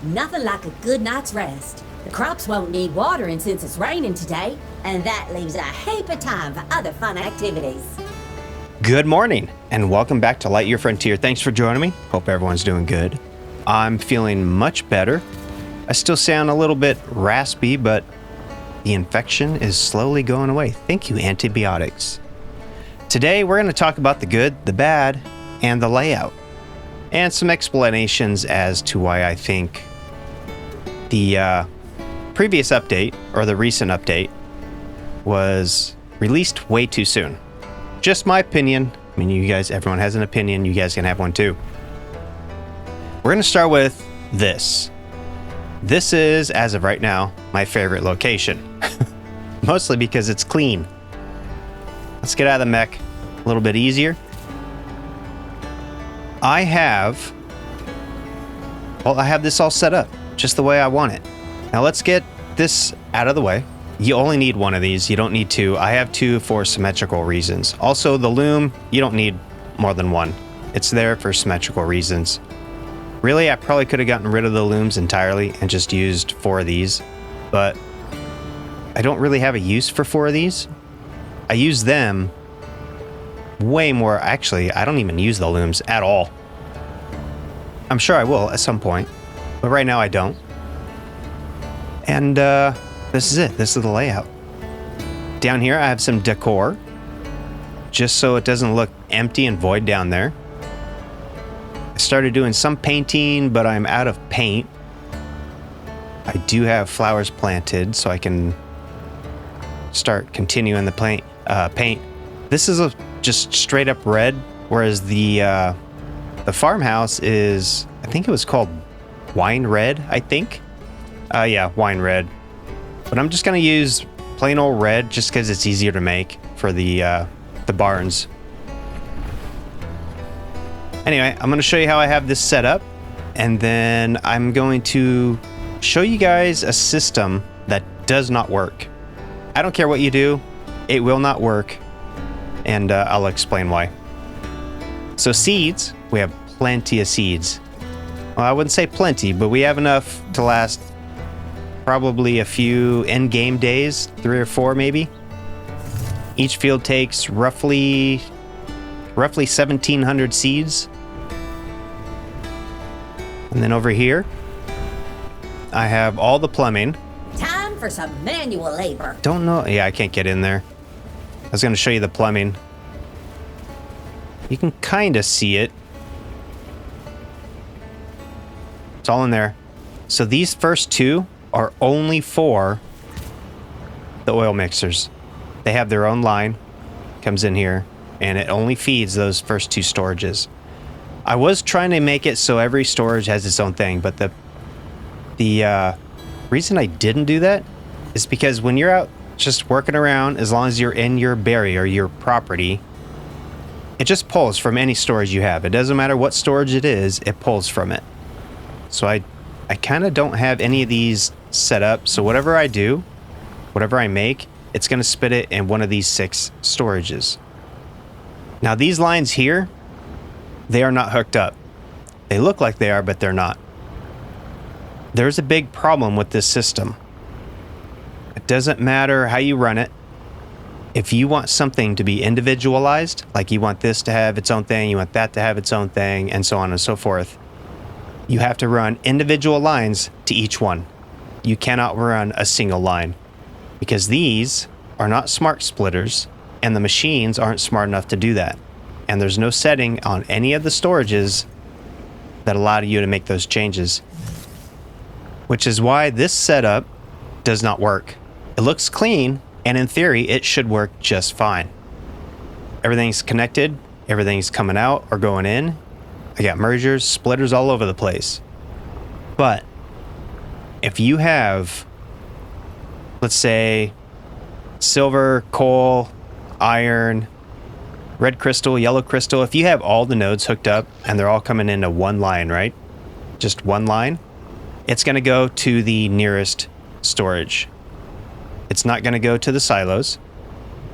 Nothing like a good night's rest. The crops won't need watering since it's raining today, and that leaves a heap of time for other fun activities. Good morning, and welcome back to Lightyear Frontier. Thanks for joining me. Hope everyone's doing good. I'm feeling much better. I still sound a little bit raspy, but the infection is slowly going away. Thank you, antibiotics. Today, we're going to talk about the good, the bad, and the layout, and some explanations as to why I think the previous update, or the recent update, was released way too soon. Just my opinion. I mean, you guys, everyone has an opinion. You guys can have one too. We're going to start with this. This is, as of right now, my favorite location. Mostly because it's clean. Let's get out of the mech a little bit easier. I have this all set up just the way I want it. Now let's get this out of the way. You only need one of these. You don't need two. I have two for symmetrical reasons. Also, the loom, you don't need more than one. It's there for symmetrical reasons. Really, I probably could have gotten rid of the looms entirely and just used 4 of these, but I don't really have a use for 4 of these. I use them way more. Actually, I don't even use the looms at all. I'm sure I will at some point, but right now I don't. And this is it. This is the layout. Down here, I have some decor, just so it doesn't look empty and void down there. I started doing some painting, but I'm out of paint. I do have flowers planted, so I can start continuing the paint. This is just straight up red, whereas the farmhouse is, I think it was called wine red, I think. Yeah, wine red. But I'm just gonna use plain old red just because it's easier to make for the barns. Anyway, I'm gonna show you how I have this set up, and then I'm going to show you guys a system that does not work. I don't care what you do, it will not work, and I'll explain why. So seeds, we have plenty of seeds. Well, I wouldn't say plenty, but we have enough to last probably a few end game days, 3 or 4 maybe. Each field takes roughly 1,700 seeds. And then over here, I have all the plumbing. Time for some manual labor. Don't know. Yeah, I can't get in there. I was going to show you the plumbing. You can kind of see it. It's all in there. So these first 2 are only for the oil mixers. They have their own line, comes in here, and it only feeds those first 2 storages. I was trying to make it so every storage has its own thing, but the reason I didn't do that is because when you're out just working around, as long as you're in your barrier, your property, it just pulls from any storage you have. It doesn't matter what storage it is, it pulls from it. So I kind of don't have any of these set up, so whatever I do, whatever I make, it's going to spit it in one of these 6 storages. Now these lines here, they are not hooked up. They look like they are, but they're not. There's a big problem with this system. It doesn't matter how you run it. If you want something to be individualized, like you want this to have its own thing, you want that to have its own thing, and so on and so forth, you have to run individual lines to each one. You cannot run a single line because these are not smart splitters and the machines aren't smart enough to do that. And there's no setting on any of the storages that allow you to make those changes, which is why this setup does not work. It looks clean, and in theory, it should work just fine. Everything's connected, everything's coming out or going in. I got mergers, splitters all over the place. But if you have, let's say, silver, coal, iron, red crystal, yellow crystal, if you have all the nodes hooked up and they're all coming into one line, right? Just one line, it's going to go to the nearest storage. It's not going to go to the silos.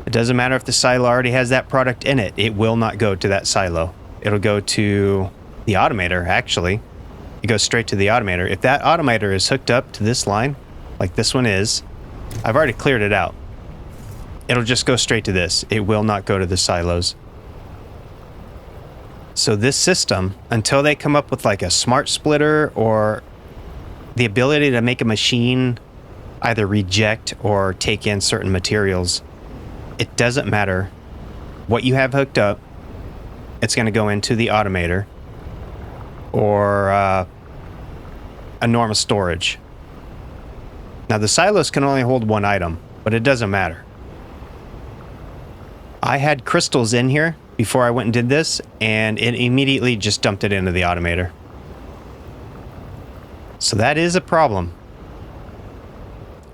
It doesn't matter if the silo already has that product in it. It will not go to that silo. It'll go to the automator, actually, it goes straight to the automator. If that automator is hooked up to this line, like this one is, I've already cleared it out. It'll just go straight to this. It will not go to the silos. So this system, until they come up with like a smart splitter or the ability to make a machine either reject or take in certain materials, it doesn't matter what you have hooked up. It's going to go into the automator or a normal storage. Now the silos can only hold one item, but it doesn't matter. I had crystals in here before I went and did this, and it immediately just dumped it into the automator. So that is a problem.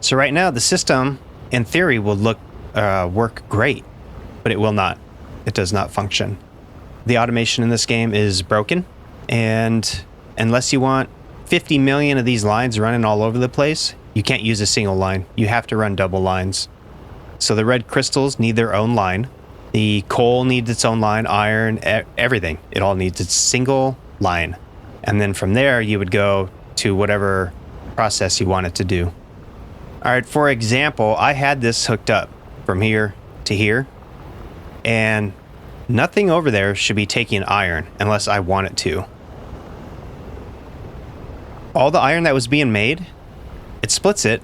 So right now the system, in theory, will work great, but it will not. It does not function. The automation in this game is broken, and unless you want 50 million of these lines running all over the place, you can't use a single line. You have to run double lines. So the red crystals need their own line. The coal needs its own line, iron, everything. It all needs its single line. And then from there, you would go to whatever process you want it to do. All right, for example, I had this hooked up from here to here, and nothing over there should be taking iron unless I want it to. All the iron that was being made, it splits it.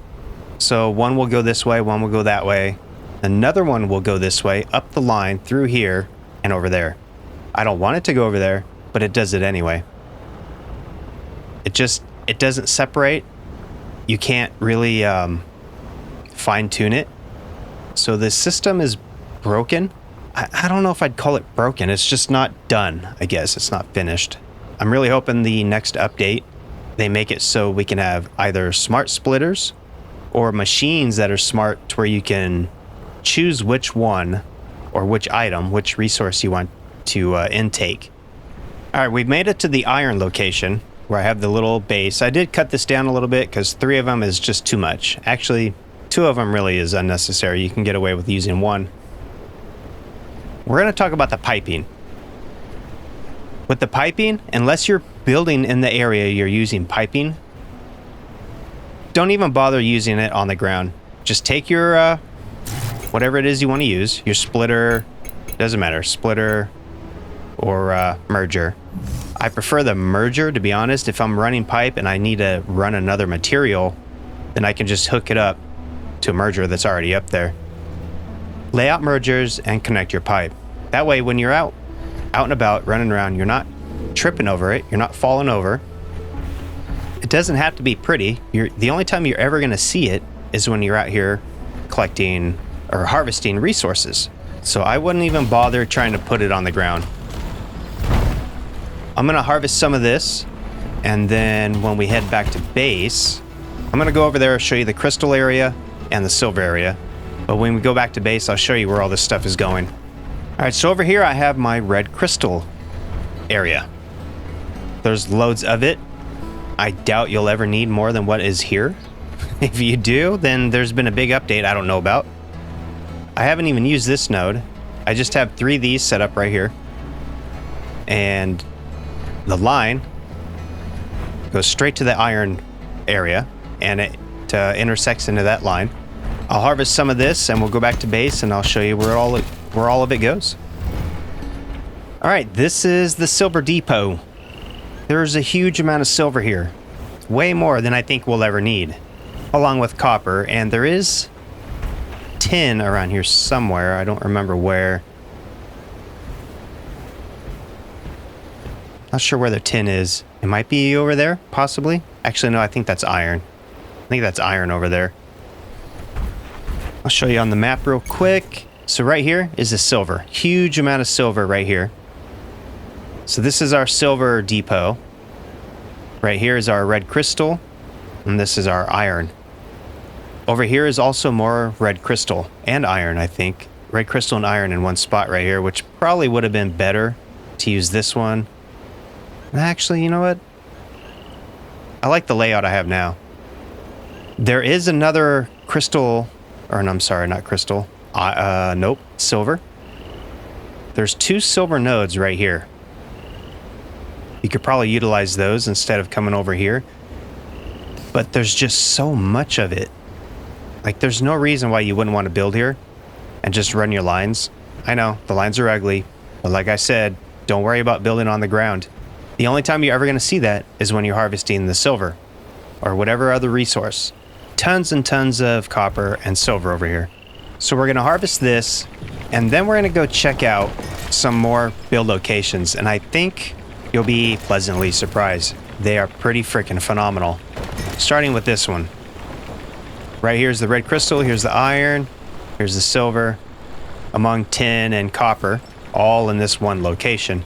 So one will go this way, one will go that way. Another one will go this way, up the line, through here, and over there. I don't want it to go over there, but it does it anyway. It doesn't separate. You can't really fine-tune it. So this system is broken. I don't know if I'd call it broken. It's just not done, I guess. It's not finished. I'm really hoping the next update, they make it so we can have either smart splitters or machines that are smart to where you can choose which one or which item, which resource you want to intake. All right, we've made it to the iron location where I have the little base. I did cut this down a little bit because 3 of them is just too much. Actually, 2 of them really is unnecessary. You can get away with using 1. We're going to talk about the piping. With the piping, unless you're building in the area you're using piping, don't even bother using it on the ground. Just take your whatever it is you want to use, your splitter, doesn't matter, splitter or merger. I prefer the merger, to be honest. If I'm running pipe and I need to run another material, then I can just hook it up to a merger that's already up there. Lay out mergers and connect your pipe. That way when you're out and about, running around, you're not tripping over it, you're not falling over. It doesn't have to be pretty. The only time you're ever going to see it is when you're out here collecting or harvesting resources. So I wouldn't even bother trying to put it on the ground. I'm going to harvest some of this, and then when we head back to base, I'm going to go over there and show you the crystal area and the silver area. But when we go back to base, I'll show you where all this stuff is going. All right, so over here I have my red crystal area. There's loads of it. I doubt you'll ever need more than what is here. If you do, then there's been a big update I don't know about. I haven't even used this node. I just have 3 of these set up right here. And the line goes straight to the iron area, and it intersects into that line. I'll harvest some of this and we'll go back to base and I'll show you where all of it goes. All right, this is the silver depot. There's a huge amount of silver here. Way more than I think we'll ever need, along with copper, and there is tin around here somewhere. I don't remember where. Not sure where the tin is. It might be over there, possibly. Actually, no, I think that's iron. I think that's iron over there. I'll show you on the map real quick. So right here is the silver. Huge amount of silver right here. So this is our silver depot. Right here is our red crystal, and this is our iron. Over here is also more red crystal and iron, I think. Red crystal and iron in one spot right here, which probably would have been better to use this one. Actually, you know what? I like the layout I have now. There is another crystal, or no, I'm sorry, not crystal. Nope, silver. There's 2 silver nodes right here. You could probably utilize those instead of coming over here. But there's just so much of it. Like, there's no reason why you wouldn't want to build here and just run your lines. I know, the lines are ugly, but like I said, don't worry about building on the ground. The only time you're ever going to see that is when you're harvesting the silver or whatever other resource. Tons and tons of copper and silver over here. So we're going to harvest this, and then we're going to go check out some more build locations, and I think you'll be pleasantly surprised. They are pretty freaking phenomenal. Starting with this one. Right here's the red crystal, here's the iron, here's the silver, among tin and copper, all in this one location.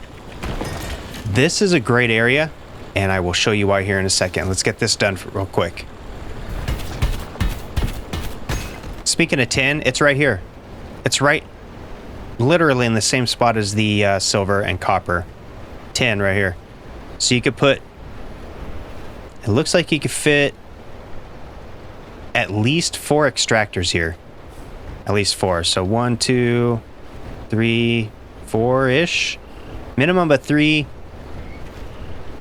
This is a great area, and I will show you why here in a second. Let's get this done real quick. Speaking of tin, it's right here. It's right literally in the same spot as the silver and copper. Tin right here. So you could put, it looks like you could fit at least 4 extractors here. At least 4. So 1, 2, 3, 4-ish. Minimum of 3.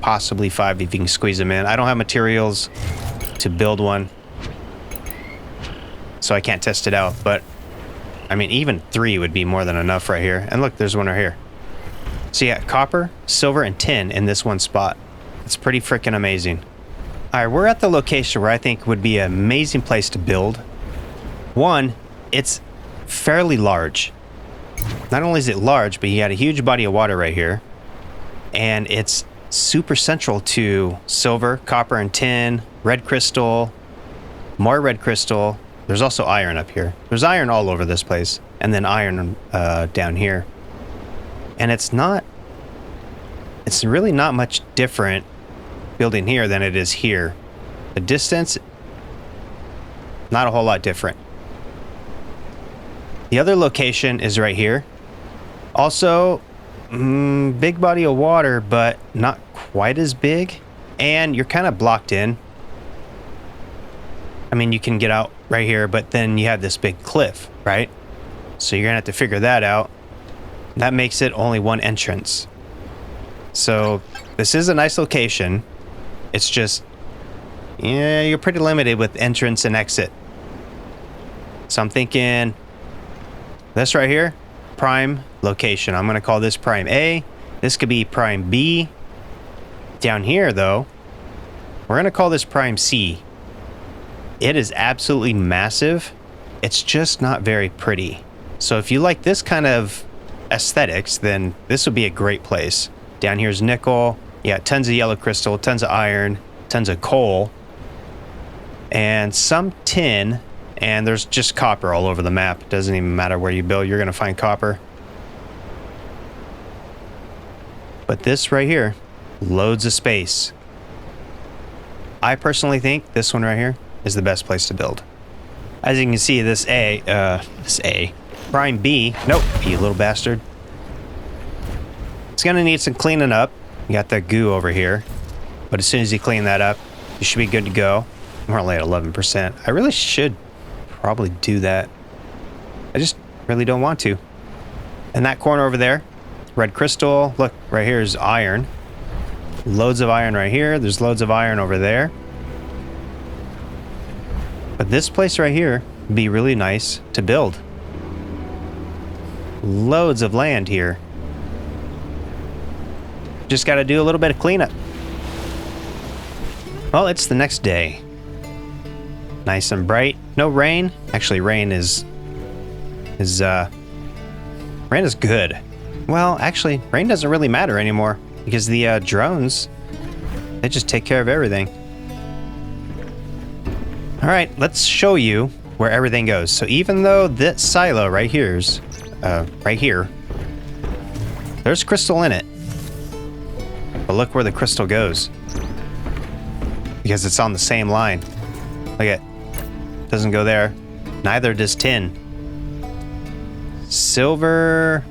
Possibly 5 if you can squeeze them in. I don't have materials to build one, so I can't test it out. But, I mean, even 3 would be more than enough right here. And look, there's one right here. So yeah, copper, silver, and tin in this one spot. It's pretty freaking amazing. Alright, we're at the location where I think would be an amazing place to build. One, it's fairly large. Not only is it large, but you got a huge body of water right here. And it's super central to silver, copper, and tin, red crystal, more red crystal. There's also iron up here. There's iron all over this place. And then iron down here. And it's really not much different building here than it is here. The distance, not a whole lot different. The other location is right here. Also, big body of water, but not quite as big. And you're kind of blocked in. I mean, you can get out right here, but then you have this big cliff, right? So you're gonna have to figure that out. That makes it only one entrance. So this is a nice location. It's just, yeah, you're pretty limited with entrance and exit. So I'm thinking this right here, prime location. I'm going to call this prime A. This could be prime B. Down here, though, we're going to call this prime C. It is absolutely massive. It's just not very pretty. So if you like this kind of aesthetics, then this would be a great place. Down here's nickel. Yeah, tons of yellow crystal, tons of iron, tons of coal, and some tin, and there's just copper all over the map. It doesn't even matter where you build, you're going to find copper. But this right here, loads of space. I personally think this one right here is the best place to build. As you can see, this prime B, nope, you little bastard. It's going to need some cleaning up. You got that goo over here, but as soon as you clean that up, you should be good to go. We're only at 11%. I really should probably do that. I just really don't want to. In that corner over there, red crystal. Look, right here is iron. Loads of iron right here. There's loads of iron over there. But this place right here would be really nice to build. Loads of land here. Just got to do a little bit of cleanup. Well, it's the next day. Nice and bright. No rain. Actually, rain is good. Well, actually, rain doesn't really matter anymore because the drones, they just take care of everything. All right, let's show you where everything goes. So even though this silo right here's right here, there's crystal in it. But look where the crystal goes. Because it's on the same line. Look at it. Doesn't go there. Neither does tin. Silver.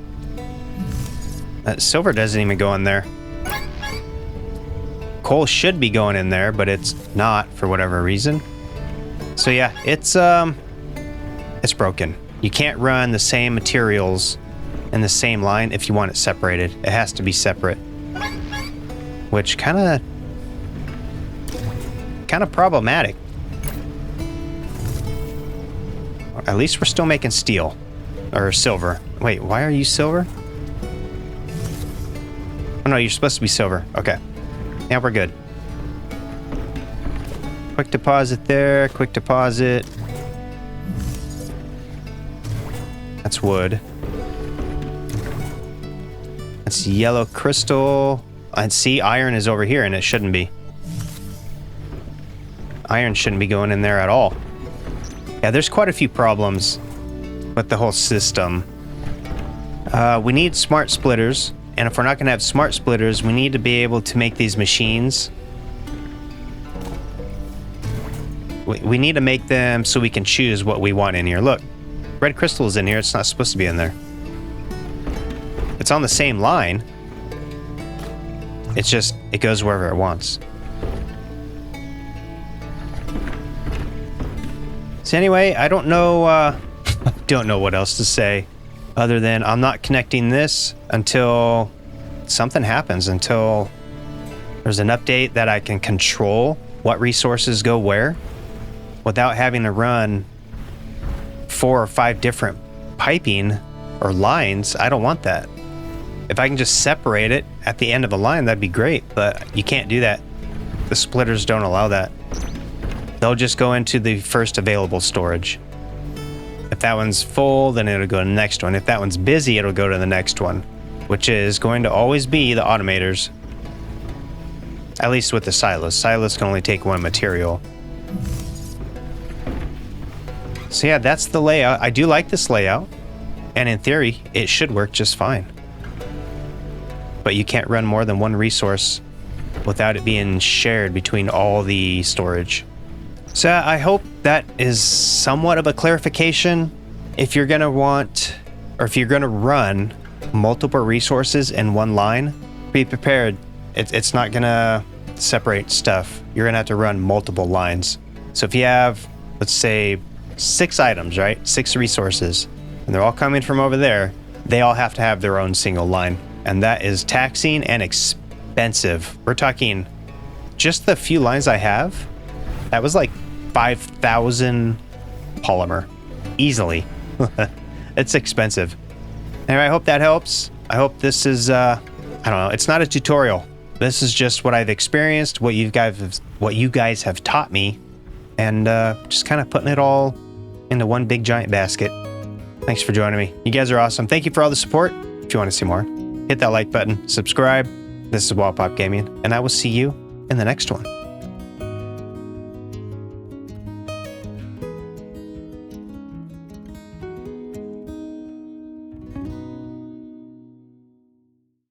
Silver doesn't even go in there. Coal should be going in there, but it's not for whatever reason. So yeah, it's broken. You can't run the same materials in the same line if you want it separated. It has to be separate. which kind of problematic. At least we're still making steel or silver. Wait, why are you silver? Oh no, you're supposed to be silver. Okay. Yeah, we're good. Quick deposit there, quick deposit. That's wood. That's yellow crystal. And see, iron is over here and it shouldn't be. Iron shouldn't be going in there at all. Yeah, there's quite a few problems with the whole system. We need smart splitters. And if we're not going to have smart splitters, we need to be able to make these machines. We need to make them so we can choose what we want in here. Look, red crystal is in here. It's not supposed to be in there. It's on the same line. It's just, it goes wherever it wants. So anyway, I don't know what else to say other than I'm not connecting this until something happens, until there's an update that I can control what resources go where without having to run 4 or 5 different piping or lines. I don't want that. If I can just separate it at the end of a line, that'd be great, but you can't do that. The splitters don't allow that. They'll just go into the first available storage. If that one's full, then it'll go to the next one. If that one's busy, it'll go to the next one, which is going to always be the automators. At least with the silos. Silos can only take one material. So yeah, that's the layout. I do like this layout, and in theory, it should work just fine. But you can't run more than one resource without it being shared between all the storage. So I hope that is somewhat of a clarification. If you're gonna want, or if you're gonna run multiple resources in one line, be prepared. It's not gonna separate stuff. You're gonna have to run multiple lines. So if you have, let's say, 6 items, right? 6 resources, and they're all coming from over there, they all have to have their own single line. And that is taxing and expensive. We're talking just the few lines I have, that was like 5,000 polymer easily. It's expensive. Anyway, I hope that helps. I hope this is I don't know, it's not a tutorial. This is just what I've experienced, what you guys have taught me, and just kind of putting it all into one big giant basket. Thanks for joining me. You guys are awesome. Thank you for all the support. If you want to see more, hit that like button, subscribe. This is Wobble Gaming, and I will see you in the next one.